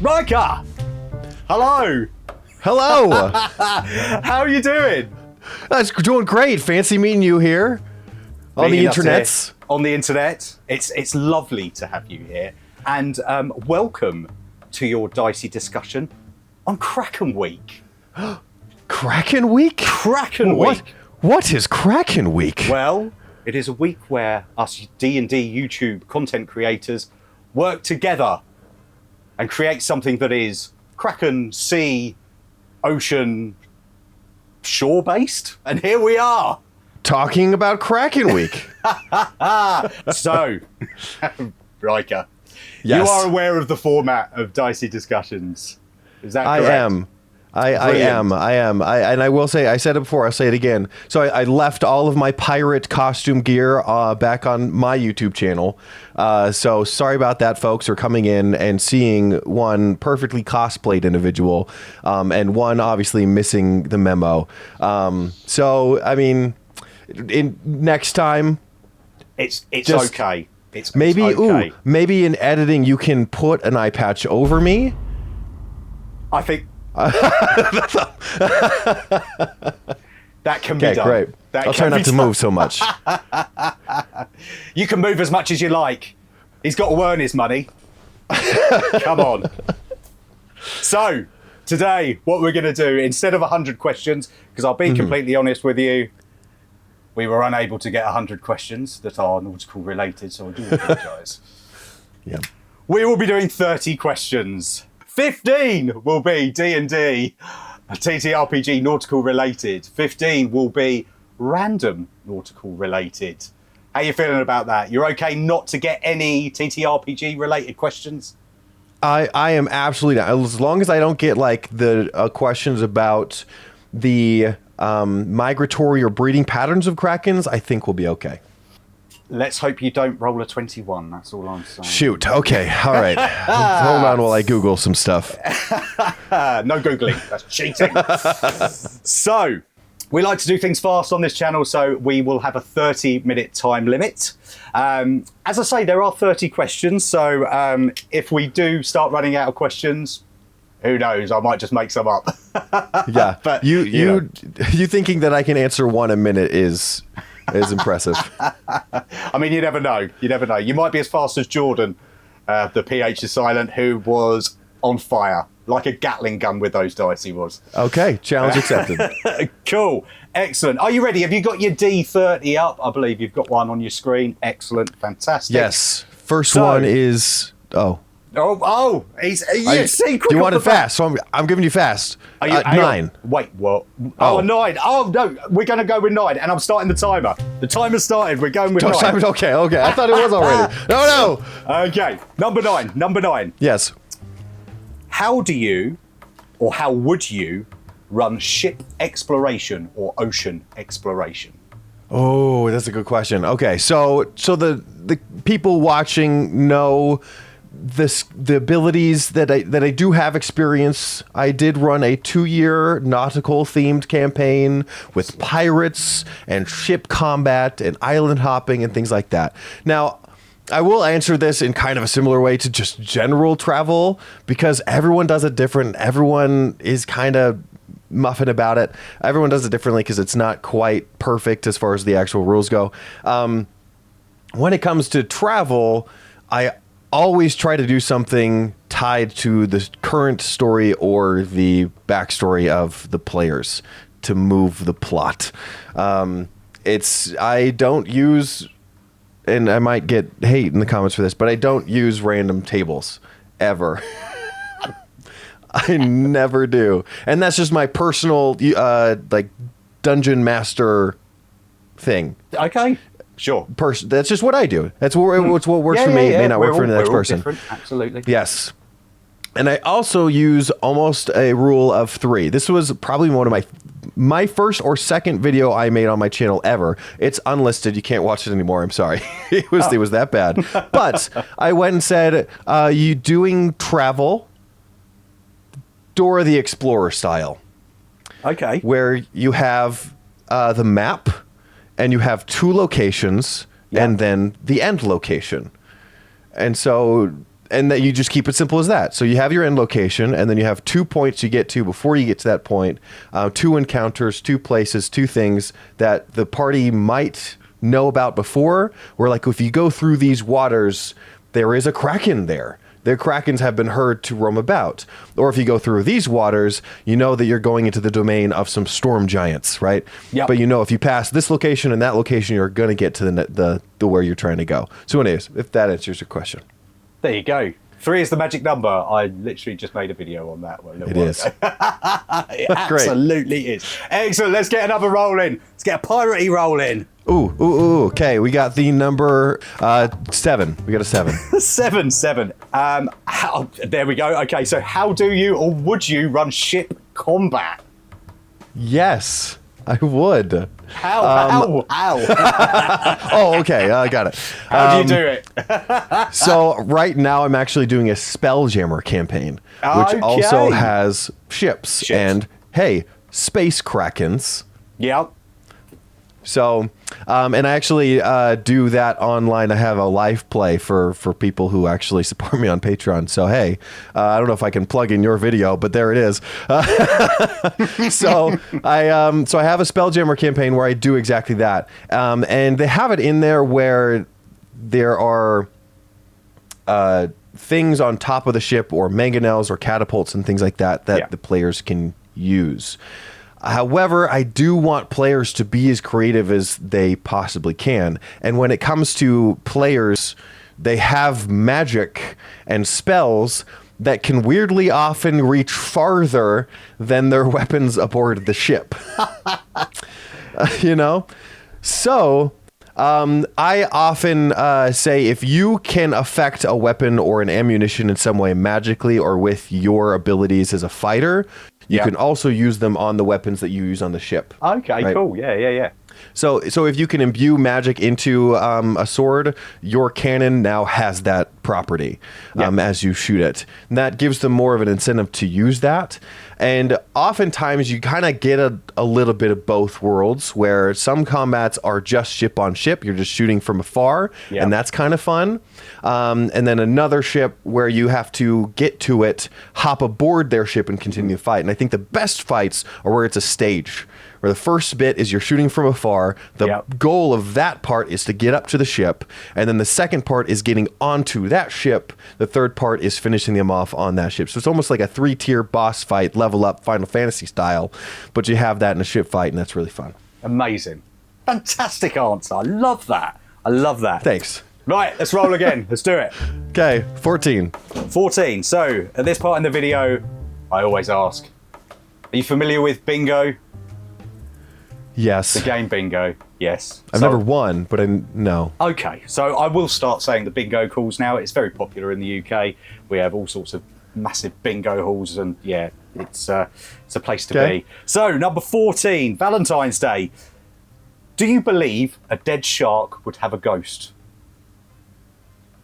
Ryker! Hello! Hello! How are you doing? That's doing great. Fancy meeting you here on the internets. On the internet. It's lovely to have you here. And welcome to your Dicey discussion on Kraken Week. Kraken Week? Kraken Week. What is Kraken Week? Well, it is a week where us D&D YouTube content creators work together and create something that is Kraken, sea, ocean, shore-based. And here we are. Talking about Kraken Week. So, Ryker, Yes. you are aware of the format of Dicey discussions. Is that correct? I am. I am. And I will say, I said it before, I'll say it again. So I left all of my pirate costume gear back on my YouTube channel. So sorry about that, folks, for coming in and seeing one perfectly cosplayed individual and one obviously missing the memo. So, I mean, next time... It's just okay. It's maybe, okay. Maybe in editing you can put an eye patch over me. I think... that can be done. Okay, great. I'll try not to move so much. You can move as much as you like. He's got to earn his money. Come on. So, today, what we're going to do, instead of 100 questions, because I'll be completely honest with you, we were unable to get 100 questions that are nautical related, so I do apologise. Yeah. We will be doing 30 questions. 15 will be D&D, TTRPG nautical related. 15 will be random nautical related. How you feeling about that? You're okay not to get any TTRPG related questions? I am absolutely not. As long as I don't get like the questions about the migratory or breeding patterns of Krakens, I think we'll be okay. Let's hope you don't roll a 21. That's all I'm saying. Shoot. Okay. All right. Hold on while I Google some stuff. No Googling. That's cheating. So, we like to do things fast on this channel, so we will have a 30-minute time limit. As I say, there are 30 questions, so if we do start running out of questions, who knows? I might just make some up. Yeah. But you thinking that I can answer one a minute is impressive. I mean, you never know. You never know. You might be as fast as Jordan, the PH is silent, who was on fire, like a Gatling gun with those dice he was. Okay, challenge accepted. Cool. Excellent. Are you ready? Have you got your D30 up? I believe you've got one on your screen. Excellent. Fantastic. Yes. First one is... He's secret. You want it fast, so I'm giving you fast. 9. Wait, what? Oh, 9. Oh, no, we're going to go with 9, and I'm starting the timer. The timer's started. We're going with 9. Okay. I thought it was already. No. Okay, number 9. Yes. How do you, or how would you, run ship exploration or ocean exploration? Oh, that's a good question. Okay, so the people watching know the abilities that I do have experience. I did run a 2-year nautical themed campaign with pirates and ship combat and island hopping and things like that. Now, I will answer this in kind of a similar way to just general travel because everyone does it different. Everyone is kind of muffin about it. Everyone does it differently because it's not quite perfect as far as the actual rules go. When it comes to travel, I always try to do something tied to the current story or the backstory of the players to move the plot. I don't use, and I might get hate in the comments for this, but I don't use random tables ever. I never do. And that's just my personal like dungeon master thing. Okay. Sure. That's just what I do. That's what works for me. It may not work for the next person. Different. Absolutely. Yes. And I also use almost a rule of 3. This was probably one of my first or second video I made on my channel ever. It's unlisted. You can't watch it anymore. I'm sorry. It was that bad. But I went and said, you doing travel Dora the Explorer style. Okay. Where you have the map and you have 2 locations and then the end location. And so and that you just keep it simple as that. So you have your end location, and then you have 2 points you get to before you get to that point. 2 encounters, 2 places, 2 things that the party might know about before. Where like if you go through these waters, there is a Kraken there. Their Krakens have been heard to roam about. Or if you go through these waters, you know that you're going into the domain of some storm giants, right? Yep. But you know if you pass this location and that location, you're going to get to the where you're trying to go. So anyways, if that answers your question. There you go. 3 is the magic number. I literally just made a video on that. It is. It absolutely is. Excellent. Let's get another roll in. Let's get a piratey roll in. Ooh. Okay, we got the number 7. We got a 7. 7. There we go. Okay, so how do you or would you run ship combat? Yes, I would. How? Oh, okay. I got it. How do you do it? So right now I'm actually doing a Spelljammer campaign, which also has ships and, hey, space Krakens. Yep. So, and I actually do that online. I have a live play for people who actually support me on Patreon. So, hey, I don't know if I can plug in your video, but there it is. So I have a Spelljammer campaign where I do exactly that. And they have it in there where there are things on top of the ship or mangonels or catapults and things like that the players can use. However, I do want players to be as creative as they possibly can. And when it comes to players, they have magic and spells that can weirdly often reach farther than their weapons aboard the ship. You know? So, I often say if you can affect a weapon or an ammunition in some way magically or with your abilities as a fighter, you can also use them on the weapons that you use on the ship. Okay, right? Cool. Yeah. So if you can imbue magic into a sword, your cannon now has that property as you shoot it. And that gives them more of an incentive to use that. And oftentimes you kind of get a little bit of both worlds where some combats are just ship on ship. You're just shooting from afar, and that's kind of fun. And then another ship where you have to get to it, hop aboard their ship and continue the fight. And I think the best fights are where it's a stage, where the first bit is you're shooting from afar. The goal of that part is to get up to the ship. And then the second part is getting onto that ship. The third part is finishing them off on that ship. So it's almost like a 3-tier boss fight, level up Final Fantasy style. But you have that in a ship fight, and that's really fun. Amazing. Fantastic answer. I love that. Thanks. Right, let's roll again. Let's do it. Okay, 14. 14. So, at this part in the video, I always ask, are you familiar with bingo? Yes. The game bingo, yes. I've never won, but no. Okay, so I will start saying the bingo calls now. It's very popular in the UK. We have all sorts of massive bingo halls, and it's a place to be. So, number 14, Valentine's Day. Do you believe a dead shark would have a ghost?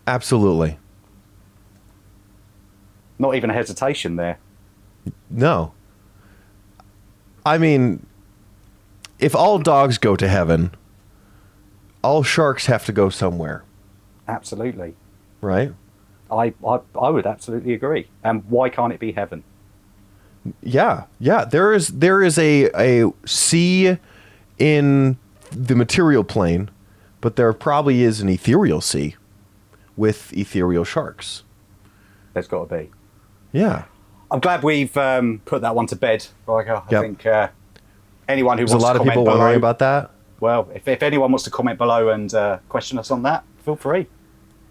Absolutely. Not even a hesitation there. No. I mean, if all dogs go to heaven, all sharks have to go somewhere. Absolutely. Right? I would absolutely agree. And why can't it be heaven? Yeah. There is a sea in the material plane, but there probably is an ethereal sea with ethereal sharks. There's got to be. Yeah. I'm glad we've put that one to bed, Ryker. I think anyone who wants to comment below... There's a lot of people wondering about that. Well, if anyone wants to comment below and question us on that, feel free.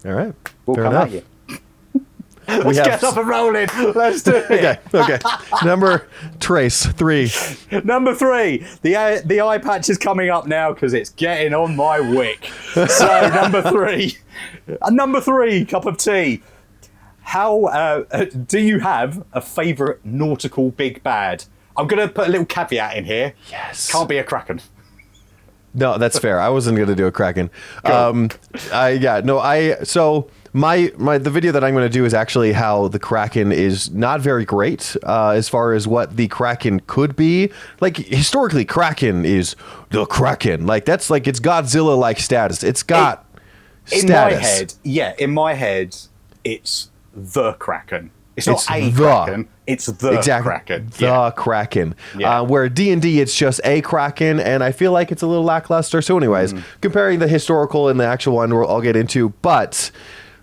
All right. We'll come at you. Let's get up and rolling. Let's do it. Okay. Number 3. Number 3. The eye patch is coming up now because it's getting on my wick. So number 3. Number 3, cup of tea. How do you have a favourite nautical big bad? I'm going to put a little caveat in here. Yes. Can't be a Kraken. No, that's fair. I wasn't going to do a Kraken. Cool. So the video that I'm going to do is actually how the Kraken is not very great as far as what the Kraken could be. Like historically, Kraken is the Kraken. Like that's like it's Godzilla-like status. It's got status. In my head, it's the Kraken. It's not It's a Kraken. It's the Kraken. The Kraken. Yeah. Where D&D, it's just a Kraken, and I feel like it's a little lackluster. So anyways, comparing the historical and the actual one, I'll get into. But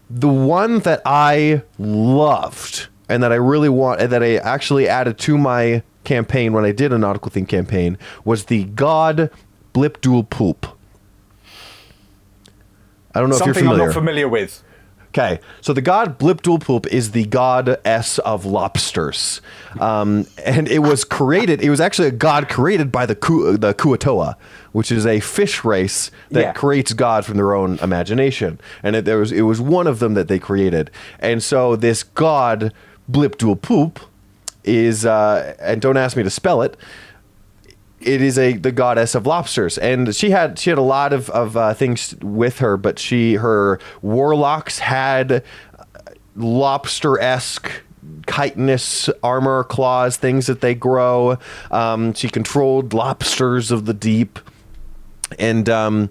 the one that I loved and that I really want, and that I actually added to my campaign when I did a nautical themed campaign, was the God Blipdool Poop. I don't know if you're familiar. Something I'm not familiar with. Okay, so the god Blipdool Poop is the goddess of lobsters, and it was created. It was actually a god created by the Kuatoa, which is a fish race that creates God from their own imagination, and it was one of them that they created. And so this god Blipdool Poop is, and don't ask me to spell it. It is the goddess of lobsters, and she had a lot of things with her, but her warlocks had lobster-esque chitinous armor, claws, things that they grow. She controlled lobsters of the deep, and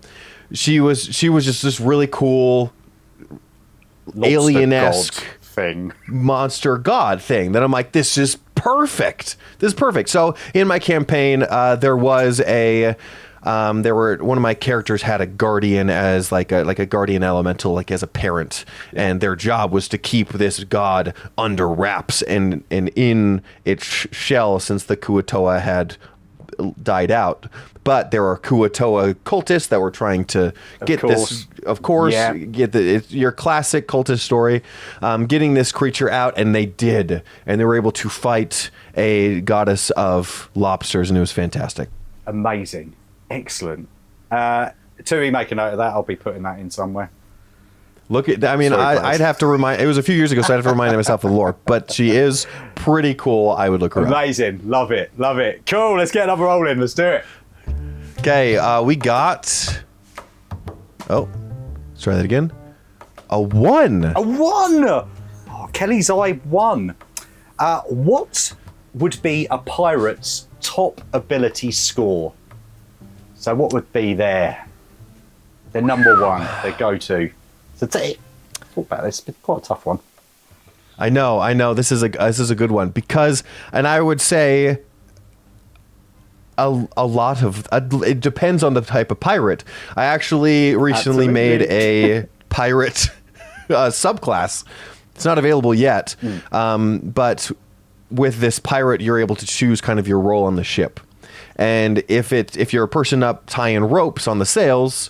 she was just this really cool alien-esque monster god thing that I'm like, this is perfect. This is perfect. So in my campaign, there was one of my characters had a guardian as like a guardian elemental, like as a parent, and their job was to keep this god under wraps and in its shell, since the Kuatoa had died out. But there are Kuatoa cultists that were trying to get this, of course, it's your classic cultist story, getting this creature out, and they did, and they were able to fight a goddess of lobsters, and it was fantastic. Amazing. Excellent. Tui, make a note of that. I'll be putting that in somewhere. I'd have to remind. It was a few years ago, so I'd have to remind myself of the lore. But she is pretty cool. I would look her up. Amazing. Love it. Love it. Cool. Let's get another roll in. Let's do it. Okay. We got. Oh, let's try that again. A 1. A 1. Oh, Kelly's eye 1. What would be a pirate's top ability score? So what would be their number 1, their go-to? So thought about this. It's quite a tough one. I know. This is a good one because, and I would say, a lot of it depends on the type of pirate. I actually recently made a pirate subclass. It's not available yet, but with this pirate, you're able to choose kind of your role on the ship. And if you're a person up tying ropes on the sails,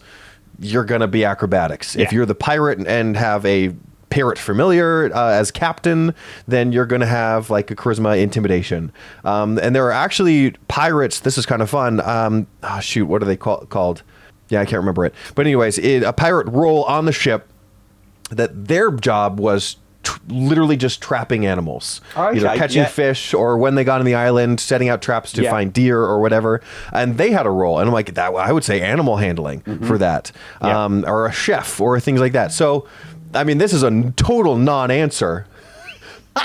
you're going to be acrobatics. Yeah. If you're the pirate and have a parrot familiar as captain, then you're going to have like a charisma intimidation. And there are actually pirates. This is kind of fun. What are they called? Yeah, I can't remember it. But anyways, a pirate role on the ship that their job was literally just trapping animals, either catching fish or when they got on the island, setting out traps to find deer or whatever. And they had a role, and I'm like, that I would say animal handling for that, or a chef or things like that. So, I mean, this is a total non-answer,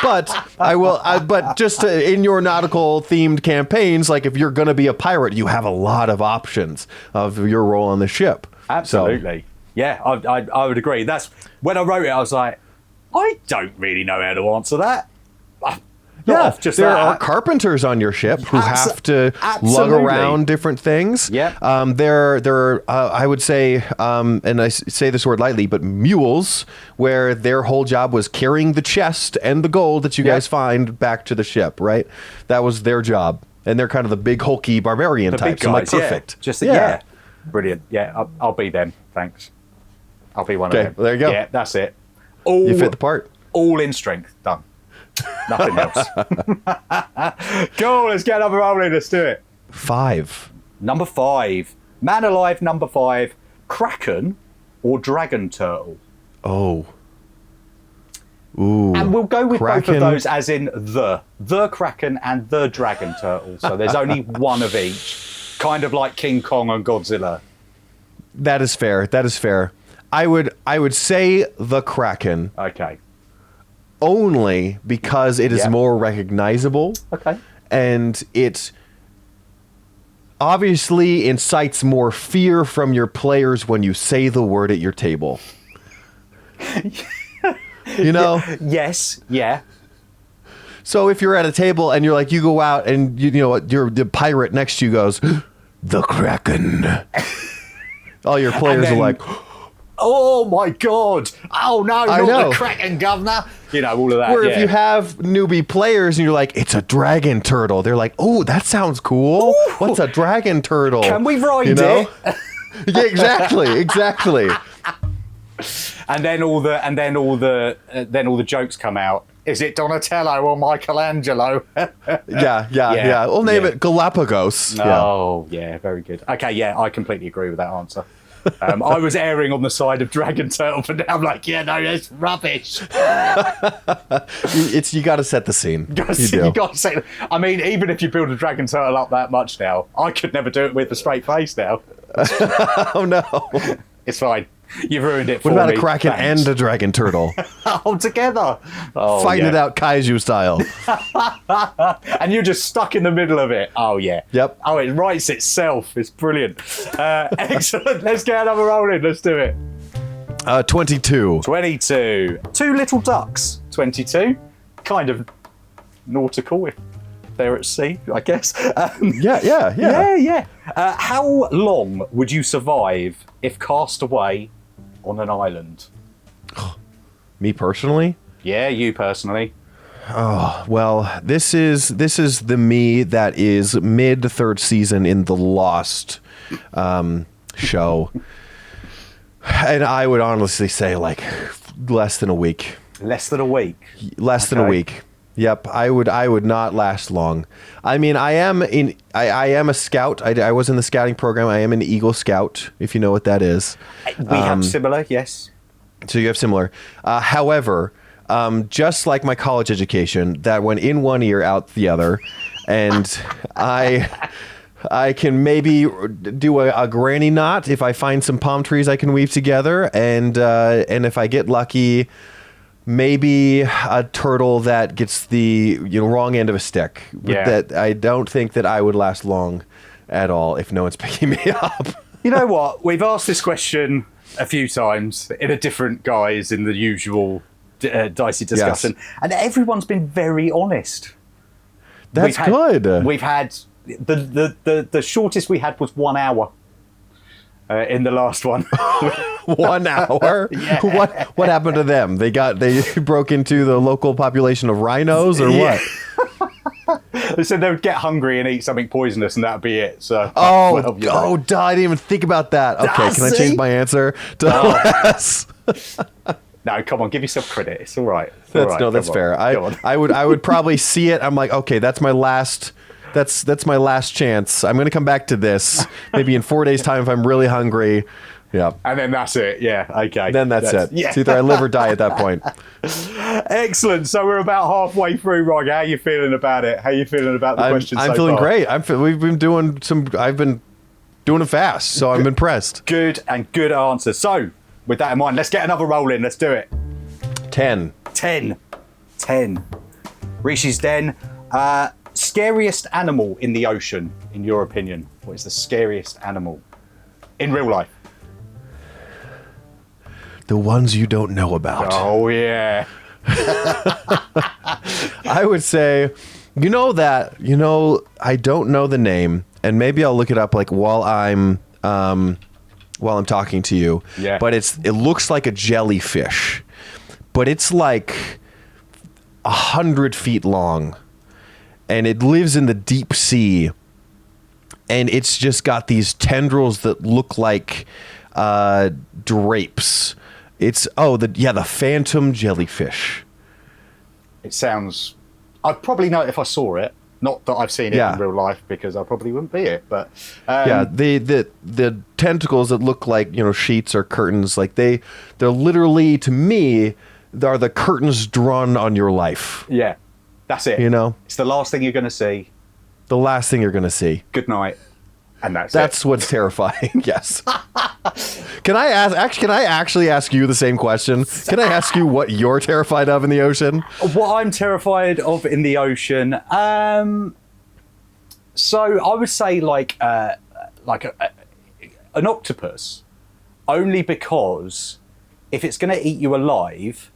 but but just in your nautical themed campaigns, like if you're going to be a pirate, you have a lot of options of your role on the ship. Absolutely, yeah, I would agree. That's when I wrote it. I was like, I don't really know how to answer that. There are carpenters on your ship who have to lug around different things. Yeah. There are, I would say, and I say this word lightly, but mules, where their whole job was carrying the chest and the gold that you guys find back to the ship, right? That was their job. And they're kind of the big, hulky barbarian types. Big guys, perfect. Brilliant. Yeah, I'll be them. Thanks. I'll be one of them. There you go. Yeah, that's it. You fit the part. All in strength. Done. Nothing else. Cool. Let's get another roll in. Let's do it. 5. Number 5. Man alive. Number 5. Kraken or dragon turtle. Oh. Ooh. And we'll go with Kraken. both of those as in the Kraken and the dragon turtle. So there's only one of each. Kind of like King Kong and Godzilla. That is fair. I would say the Kraken. Okay. Only because it is more recognizable. Okay. And it obviously incites more fear from your players when you say the word at your table. You know? Yes, yeah. So if you're at a table and you're like, you go out and you know what, the pirate next to you goes, the Kraken. All your players are like, oh my God. Oh no, not the Kraken, governor. You know, all of that. Or if you have newbie players and you're like, it's a dragon turtle. They're like, oh, that sounds cool. Ooh. What's a dragon turtle? Can we ride it? Yeah, exactly. And then all the jokes come out. Is it Donatello or Michelangelo? Yeah. We'll name it Galapagos. Oh, yeah, very good. Okay, yeah, I completely agree with that answer. I was erring on the side of dragon turtle, but now I'm like, yeah, no, that's rubbish. You got to set the scene. You got to set. I mean, even if you build a dragon turtle up that much now, I could never do it with a straight face now. Oh no, it's fine. You've ruined it for me. What about a Kraken and a dragon turtle? All together. Fighting it out kaiju style. And you're just stuck in the middle of it. Oh, yeah. Yep. Oh, it writes itself. It's brilliant. Excellent. Let's get another roll in. Let's do it. 22. 22. Two little ducks. 22. Kind of nautical if they're at sea, I guess. Yeah. How long would you survive if cast away on an island? Me personally? Yeah, you personally. Oh, well, this is the me that is mid third season in the Lost show. And I would honestly say like less than a week. Less than a week? Less than a week. Yep, I would not last long. I mean, I am a scout. I was in the scouting program. I am an Eagle Scout, if you know what that is. We have similar, yes. So you have similar. However, just like my college education, that went in one ear, out the other, and I can maybe do a granny knot if I find some palm trees I can weave together, and if I get lucky, maybe a turtle that gets the wrong end of a stick. But that I don't think that I would last long at all if no one's picking me up. You know what? We've asked this question a few times in a different guise in the usual Dicey discussion, and everyone's been very honest. That's good. We've had the shortest we had was 1 hour. In the last one. 1 hour? Yeah. What happened to them? They broke into the local population of rhinos or what? They said they would get hungry and eat something poisonous and that'd be it. So I didn't even think about that. Okay, can I change my answer to less? No, come on, give yourself credit. It's all right. That's fair. I would probably see it. I'm like, okay, that's my last. That's my last chance. I'm going to come back to this maybe in 4 days' time if I'm really hungry. Yeah. And then that's it. Yeah. Okay. Then that's it. Yeah. It's either I live or die at that point. Excellent. So we're about halfway through, Ryker. How are you feeling about it? How are you feeling about the questions so far? I'm feeling great. We've been doing I've been doing it fast, so I'm impressed. Good answers. So with that in mind, let's get another roll in. Let's do it. 10. Rishi's Den. Scariest animal in the ocean, in your opinion? What is the scariest animal in real life? The ones you don't know about. Oh, yeah. I would say, I don't know the name, and maybe I'll look it up like while I'm talking to you. Yeah. But it looks like a jellyfish, but it's like 100 feet long. And it lives in the deep sea, and it's just got these tendrils that look like drapes. It's the phantom jellyfish. It sounds. I'd probably know it if I saw it. Not that I've seen it in real life, because I probably wouldn't be it. But the tentacles that look like sheets or curtains, like they're literally, to me, are the curtains drawn on your life. Yeah. That's it. It's the last thing you're going to see. The last thing you're going to see. Good night. And that's it. What's terrifying. Yes. Can I actually ask you the same question? Can I ask you what you're terrified of in the ocean? What I'm terrified of in the ocean? So I would say like an octopus, only because if it's going to eat you alive,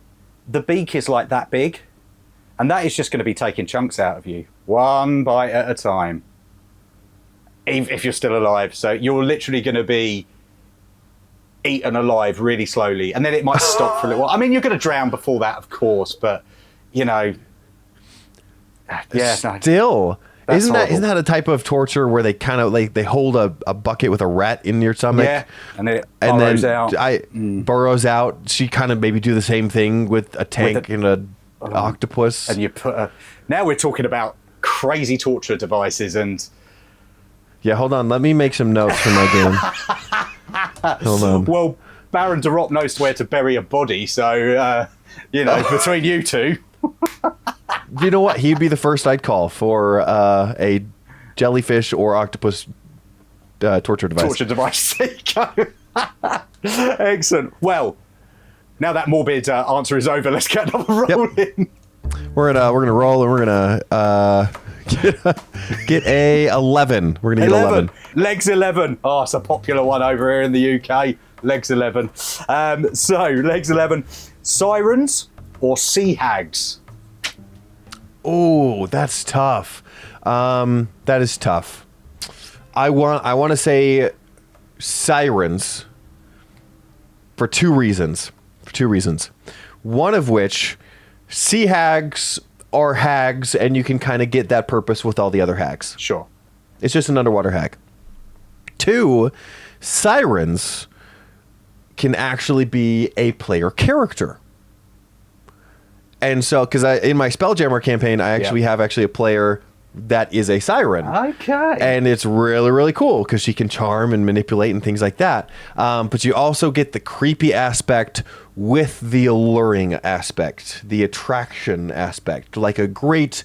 the beak is like that big, and that is just going to be taking chunks out of you, one bite at a time, if you're still alive. So you're literally going to be eaten alive really slowly, and then it might stop for a little while. I mean, you're going to drown before that, of course, but, you know... Yeah, still... Isn't that a type of torture where they kind of like they hold a bucket with a rat in your stomach? Yeah, and then it burrows out. Burrows out. She kind of maybe do the same thing with a tank and a octopus. And you put now we're talking about crazy torture devices and. Yeah, hold on. Let me make some notes for my game. Hold on. Well, Baron Derop knows where to bury a body, so between you two. You know what? He'd be the first I'd call for a jellyfish or octopus torture device. Torture device. There you go. Excellent. Well, now that morbid answer is over, let's get another roll in. We're gonna roll, and we're gonna get a 11. We're gonna get 11. Legs 11. Oh, it's a popular one over here in the UK. Legs 11. So legs 11. Sirens or Sea Hags? Oh, that's tough. That is tough. I want to say Sirens for two reasons. One of which, Sea Hags are hags, and you can kind of get that purpose with all the other hags. Sure. It's just an underwater hag. Two, Sirens can actually be a player character. And so, because in my Spelljammer campaign, I actually have a player that is a siren. Okay. And it's really, really cool because she can charm and manipulate and things like that. But you also get the creepy aspect with the alluring aspect, the attraction aspect, like a great,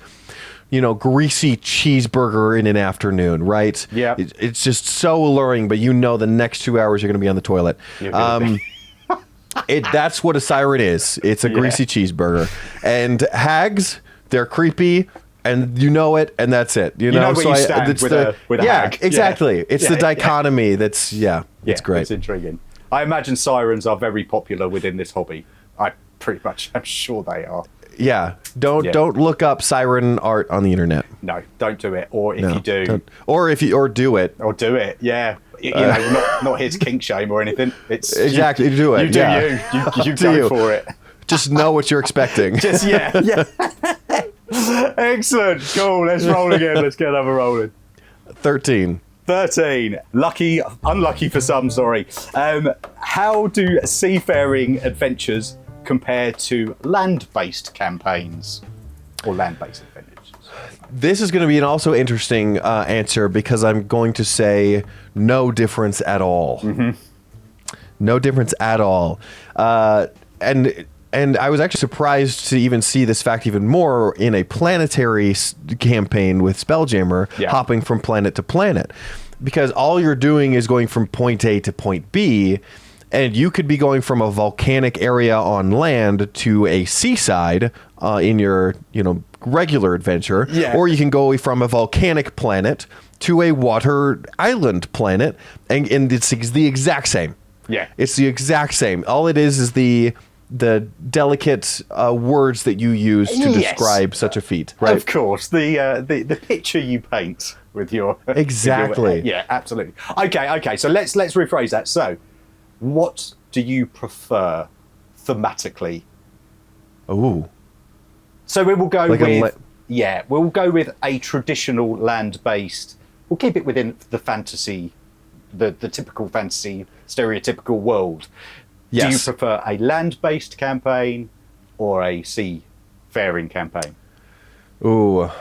greasy cheeseburger in an afternoon, right? Yeah. It's just so alluring, but the next 2 hours you're going to be on the toilet. That's what a siren is. It's a greasy cheeseburger. And hags, they're creepy, and you know it, and that's it. You know where you stand with a hag. Exactly. It's the dichotomy that's it's great. It's intriguing. I imagine sirens are very popular within this hobby. I pretty much am sure they are. Yeah. Don't look up siren art on the internet. No, don't do it. Or if you do, do it. Or do it. Yeah. Not here to kink shame or anything. It's exactly do it. You do you go for it. Just know what you're expecting. Yeah. Excellent. Cool. Let's roll again. Let's get another roll in. 13. Lucky, unlucky for some. Sorry. How do seafaring adventures compare to land-based campaigns or land-based adventures? This is going to be an also interesting answer because I'm going to say no difference at all. Mm-hmm. No difference at all. And I was actually surprised to even see this fact even more in a planetary campaign with Spelljammer, hopping from planet to planet. Because all you're doing is going from point A to point B, and you could be going from a volcanic area on land to a seaside in your, regular adventure, or you can go from a volcanic planet to a water island planet, and it's the exact same. Yeah, it's the exact same. All it is the delicate words that you use to describe such a feat. Right? Of course, the picture you paint with your exactly. Yeah, absolutely. Okay. So let's rephrase that. So, what do you prefer thematically? Ooh. So we will go we'll go with a traditional land-based. We'll keep it within the fantasy, the typical fantasy stereotypical world. Yes. Do you prefer a land-based campaign or a sea-faring campaign? Ooh,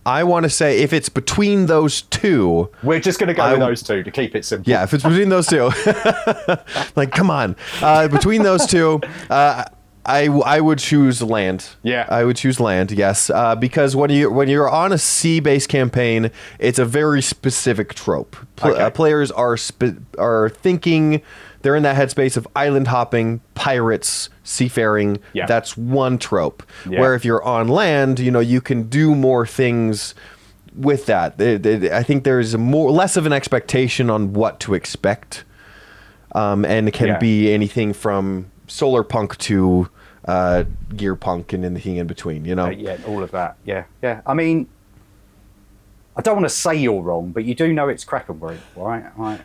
I want to say if it's between those two... We're just going to go with those two to keep it simple. Yeah, if it's between those two. Come on. Between those two, I would choose land. Yeah. I would choose land, yes. Because when you're on a sea-based campaign, it's a very specific trope. Players are thinking... They're in that headspace of island hopping, pirates, seafaring. Yeah. That's one trope. Yeah. Where if you're on land, you can do more things with that. I think there's less of an expectation on what to expect, and it can be anything from solar punk to gear punk and anything in between, you know? Yeah, all of that. Yeah, yeah. I mean, I don't want to say you're wrong, but you do know it's Kraken Brew, right?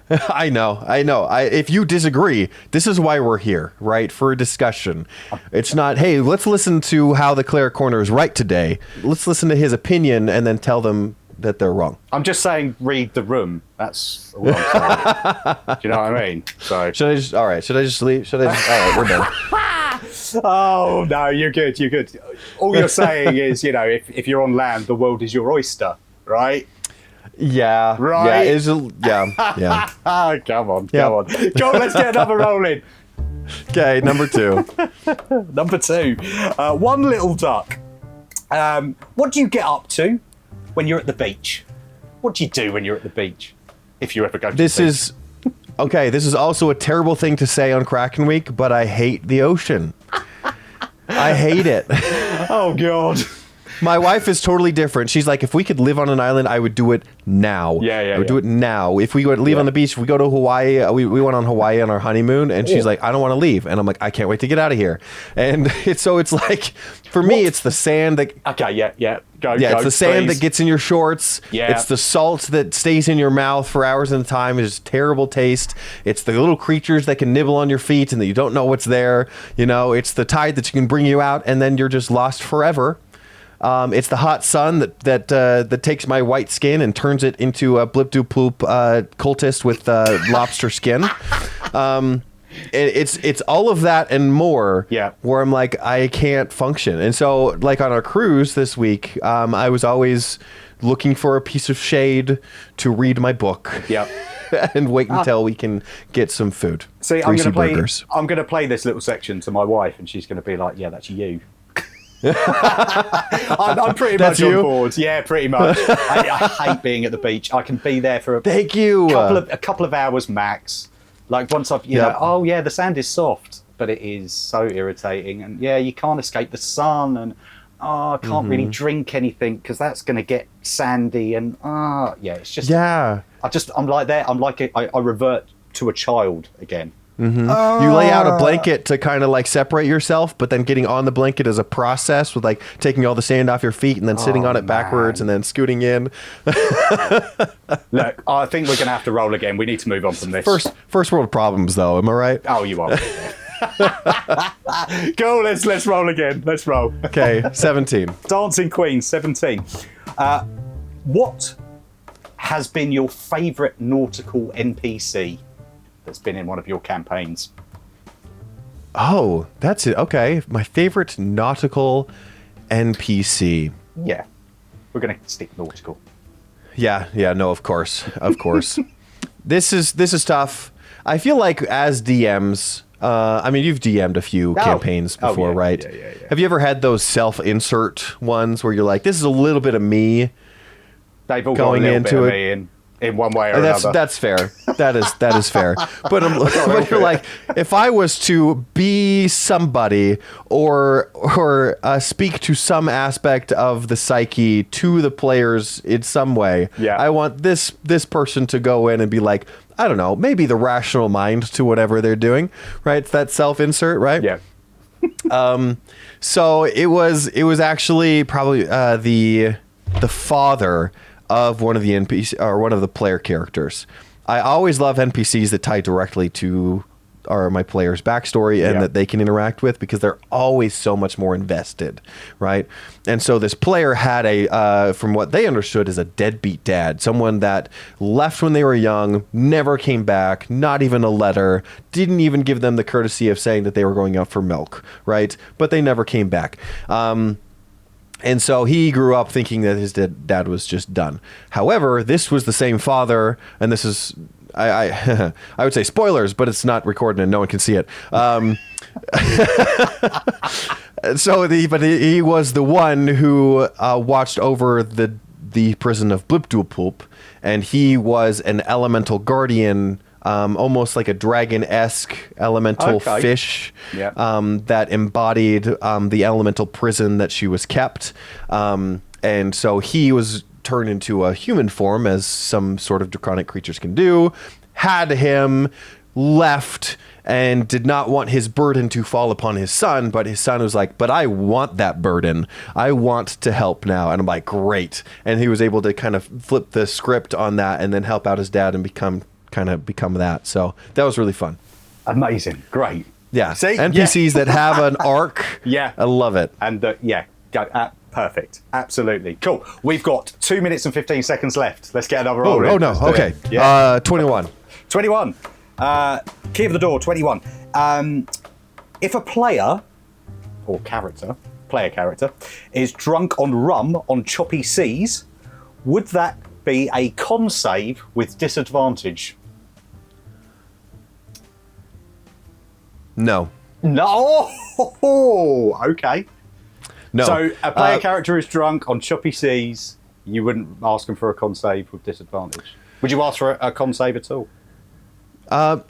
I know. If you disagree, this is why we're here, right? For a discussion. It's not, hey, let's listen to how the Cleric Corner is right today. Let's listen to his opinion and then tell them that they're wrong. I'm just saying, read the room. That's all I'm saying. Do you know what I mean? So should I just leave? All right, we're done. Oh, no, you're good. You're good. All you're saying is, you know, if you're on land, the world is your oyster, right? Yeah. Right? Yeah. Come on. Let's get another roll in. Okay, number 2. Number 2. One little duck. What do you get up to when you're at the beach? What do you do when you're at the beach? If you ever go to the beach? Okay, this is also a terrible thing to say on Kraken Week, but I hate the ocean. I hate it. Oh, God. My wife is totally different. She's like, if we could live on an island, I would do it now. I would do it now. If we would leave on the beach, if we go to Hawaii, we went on Hawaii on our honeymoon, and she's like, I don't want to leave. And I'm like, I can't wait to get out of here. And it's like, for me, it's the sand that... Okay, Go, it's the sand that gets in your shorts. Yeah. It's the salt that stays in your mouth for hours at a time. It's terrible taste. It's the little creatures that can nibble on your feet and that you don't know what's there. You know, it's the tide that can bring you out, and then you're just lost forever. It's the hot sun that takes my white skin and turns it into a blip-do-ploop cultist with lobster skin. It's all of that and more. Yeah. Where I'm like, I can't function. And so, like on our cruise this week, I was always looking for a piece of shade to read my book. Yeah. And wait until we can get some food. See, I'm going to play this little section to my wife, and she's going to be like, "Yeah, that's you." I'm pretty much on board. Yeah, pretty much. I hate being at the beach. I can be there for a couple of hours max. Like once I've, you know, oh yeah, the sand is soft, but it is so irritating, and yeah, you can't escape the sun, and I can't really drink anything because that's going to get sandy, and it's just I'm like that. I revert to a child again. Mm-hmm. You lay out a blanket to kind of like separate yourself, but then getting on the blanket is a process with like taking all the sand off your feet and then sitting on it backwards and then scooting in. Look, I think we're going to have to roll again. We need to move on from this. First world problems, though. Am I right? Oh, you are. Go, let's roll again. Let's roll. Okay, 17. Dancing Queen, 17. What has been your favourite nautical NPC that's been in one of your campaigns? Oh, that's it. Okay. My favorite nautical NPC. Yeah. We're going to stick nautical. Yeah, no, of course. This is tough. I feel like as DMs, I mean, you've DM'd a few campaigns before, right? Yeah. Have you ever had those self-insert ones where you're like, this is a little bit of me? They've all going got a little bit of me in one way or another. That's fair. That is fair. But you're like, if I was to be somebody or speak to some aspect of the psyche to the players in some way, I want this person to go in and be like, I don't know, maybe the rational mind to whatever they're doing, right? It's that self-insert, right? Yeah. So it was actually probably the father of one of the NPC or one of the player characters. I always love NPCs that tie directly to my player's backstory and that they can interact with because they're always so much more invested, right? And so this player had from what they understood, is a deadbeat dad, someone that left when they were young, never came back, not even a letter, didn't even give them the courtesy of saying that they were going out for milk, right? But they never came back. And so he grew up thinking that his dad was just done. However, this was the same father, and this is, I would say spoilers, but it's not recorded and no one can see it. But he was the one who watched over the prison of Blipdoolpoop, and he was an elemental guardian, almost like a dragon-esque elemental fish that embodied the elemental prison that she was kept. And so he was turned into a human form, as some sort of draconic creatures can do, had him, left, and did not want his burden to fall upon his son, but his son was like, but I want that burden. I want to help now. And I'm like, great. And he was able to kind of flip the script on that and then help out his dad and become that. So that was really fun. Amazing. Great. Yeah. See? NPCs that have an arc. Yeah. I love it. And perfect. Absolutely. Cool. We've got 2 minutes and 15 seconds left. Let's get another roll in. Oh, no. Let's do Okay. it. Yeah. 21. 21. Key of the door, 21. If a player character, is drunk on rum on choppy seas, would that be a con save with disadvantage? No. No. Okay. No. So a player character is drunk on choppy seas. You wouldn't ask them for a con save with disadvantage. Would you ask for a con save at all?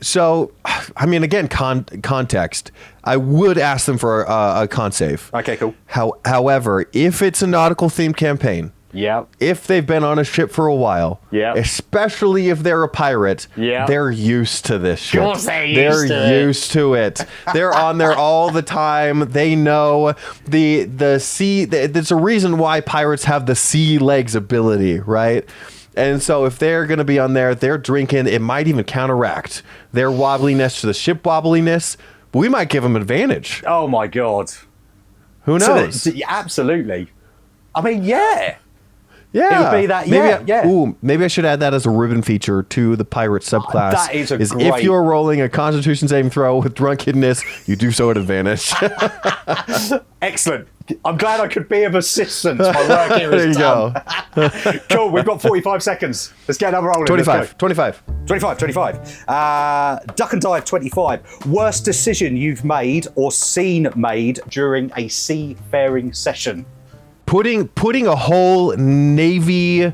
So, I mean, again, context. I would ask them for a con save. Okay, cool. However, if it's a nautical themed campaign, Yeah. if they've been on a ship for a while, Yeah. especially if they're a pirate, Yeah. they're used to this shit. Of course they're used to it. They're on there all the time. They know the sea. There's a reason why pirates have the sea legs ability, right? And so if they're going to be on there, they're drinking, it might even counteract their wobbliness to the ship wobbliness. We might give them advantage. Oh my god. Who knows? Absolutely. I mean, yeah. Yeah. It would be that, yeah. Ooh, maybe I should add that as a ribbon feature to the pirate subclass. That is if great... you're rolling a Constitution saving throw with drunkenness, you do so at advantage. Excellent. I'm glad I could be of assistance. My work here is done. Cool, we've got 45 seconds. Let's get another roll in. 25. Duck and dive 25. Worst decision you've made or seen made during a seafaring session? Putting a whole Navy,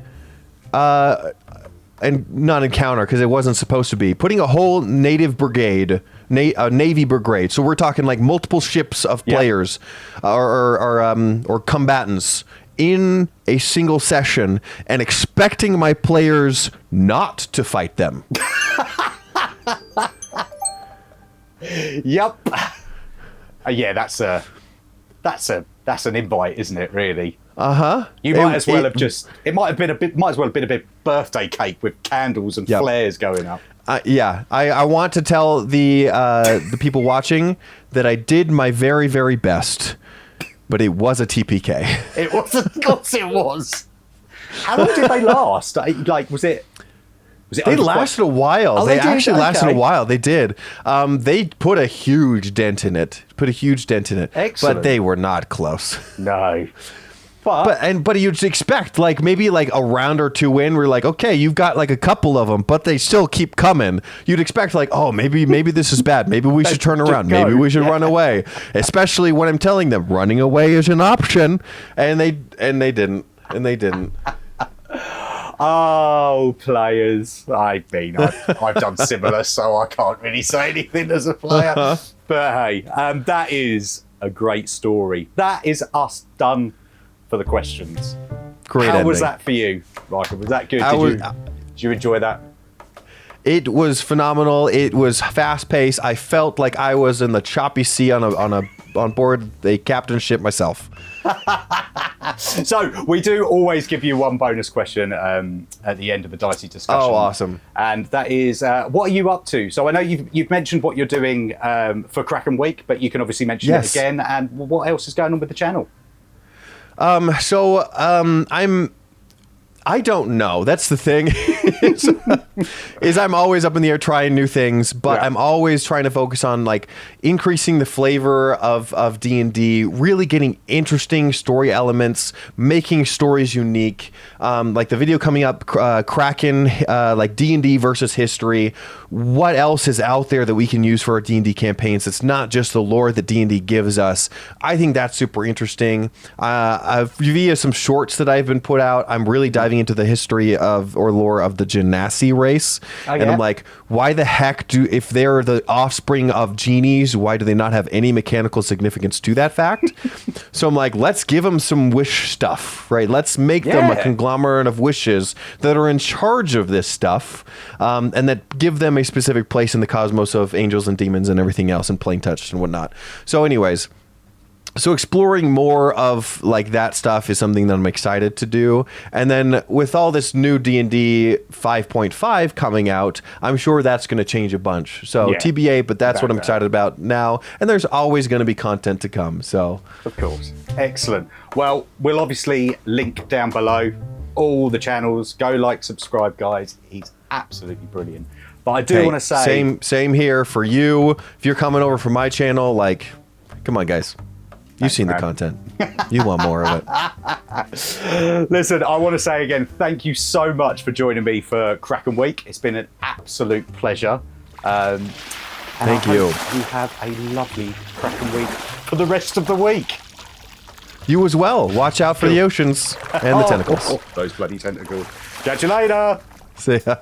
and not encounter because it wasn't supposed to be, putting a whole native brigade, Navy brigade. So we're talking like multiple ships of players or combatants in a single session and expecting my players not to fight them. Yep. Yeah, that's an invite, isn't it? Really. You might as well have just. It might have been a bit. Might as well have been a bit birthday cake with candles and flares going up. I want to tell the people watching that I did my very, very best, but it was a TPK. It was, of course, it was. How long did they last? Like, was it? They lasted a while. They actually lasted a while. They did. They put a huge dent in it. Excellent. But they were not close. No. But you'd expect like maybe like a round or two in, we're like, okay, you've got like a couple of them, but they still keep coming. You'd expect like, oh, maybe this is bad. Maybe we should turn around. Maybe we should run away. Especially when I'm telling them running away is an option, and they didn't. Oh, players. I've done similar, so I can't really say anything as a player. But hey, that is a great story. That is us done for the questions. Great. How was that for you, Ryker? Was that good? Did you enjoy that? It was phenomenal. It was fast paced. I felt like I was in the choppy sea on board a captain ship myself. So we do always give you one bonus question at the end of the Dicey discussion. Oh, awesome! And that is, what are you up to? So I know you've mentioned what you're doing for Kraken Week, but you can obviously mention it again. And what else is going on with the channel? I don't know. That's the thing. is I'm always up in the air trying new things, but I'm always trying to focus on like increasing the flavor of D&D, really getting interesting story elements, making stories unique. Like the video coming up, Kraken, like D&D versus history. What else is out there that we can use for our D&D campaigns? It's not just the lore that D&D gives us. I think that's super interesting. Via some shorts that I've been put out, I'm really diving into the history of or lore of the Genasi race. Oh, and yeah? I'm like, why the heck if they're the offspring of genies, why do they not have any mechanical significance to that fact? So I'm like, let's give them some wish stuff, right? Let's make them a conglomerate of wishes that are in charge of this stuff, and that give them a specific place in the cosmos of angels and demons and everything else and plane touch and whatnot. So anyways, so exploring more of like that stuff is something that I'm excited to do. And then with all this new D&D 5.5 coming out, I'm sure that's going to change a bunch. So TBA, but that's what I'm excited about now. And there's always going to be content to come. So of course. Excellent. Well, we'll obviously link down below all the channels. Go like, subscribe, guys. He's absolutely brilliant. But I do want to say... Same here for you. If you're coming over from my channel, like, come on, guys. You've seen the content. You want more of it. Listen, I want to say again, thank you so much for joining me for Kraken Week. It's been an absolute pleasure. Thank you. You have a lovely Kraken Week for the rest of the week. You as well. Watch out for the oceans and the tentacles. Those bloody tentacles. Catch you later. See ya.